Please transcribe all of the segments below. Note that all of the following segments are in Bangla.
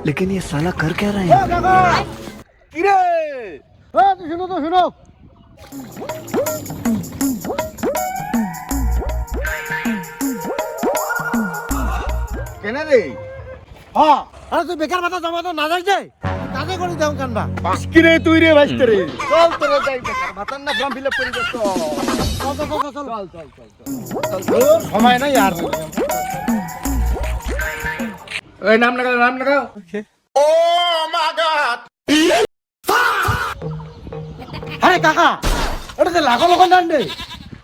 लेकिन ये साला कर क्या रहा है? কিরে শুনো তো শুনো কেন রে হ্যাঁ আরে তুই বেকার ভাতা জমা তো না যাই যে কাজে করে দেও কানবা কিরে তুই রে ভাইস্তে রে চল তোরা যাই বেকার ভাতার না ফর্ম ফিল আপ করে দে তো চল সময় নাই আর এই নাম লাগাও আরে কাকা এটা তো লাখো লোক জানবে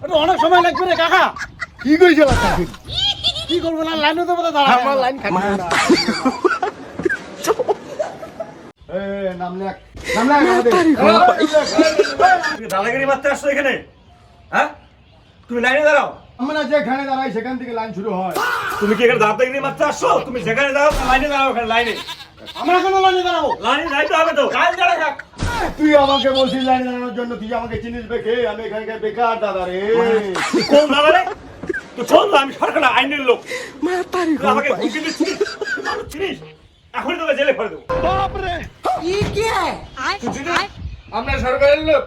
এটা অনেক সময় লাগবে রে কাকা কি কইছিস লাগাই কি করবো না লাইনে তো দাঁড়া আমার লাইন খালি না নাম লেখ দাদাগিরি মারতে আসছো এখানে? হ্যাঁ, তুমি লাইনে দাঁড়াও। আমরা যেখানে দাঁড়াই সেখান থেকে লাইন শুরু হয় তুমি কি এখানে দাদাগিরি মারতে আসছো? তুমি যেখানে দাঁড়াও লাইনে দাঁড়াও, ওখানে লাইনে। আমরা কেন লাইনে দাঁড়াবো লাইনে যাইতে হবে তো, কাল দাঁড়া থাক। তুই আমাকে বলছিস লাইনে দাঁড়ানোর জন্য, তুই আমাকে চিনিস বেকে আমি এখানকার বেকার দাদা রে তুই কোন দাদা রে? তুই কোন দাদা? আমি সরকার আইনের লোক। তুই আমাকে হুমকি দিচ্ছিস? তুই মানুষ চিনিস? এখনই তোকে জেলে ফেলে দেবো। আমরা সরকারের লোক,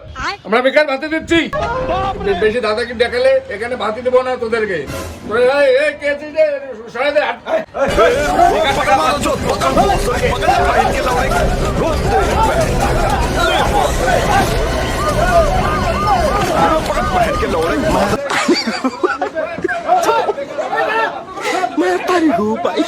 আমরা বেকার ভাতা দিচ্ছি। বেশি দাদাকে দেখালে এখানে ভাতি দেবো না তোদেরকে। কে আছিস রে? সরাই দে, হাট। मैं तारी हूँ भाई।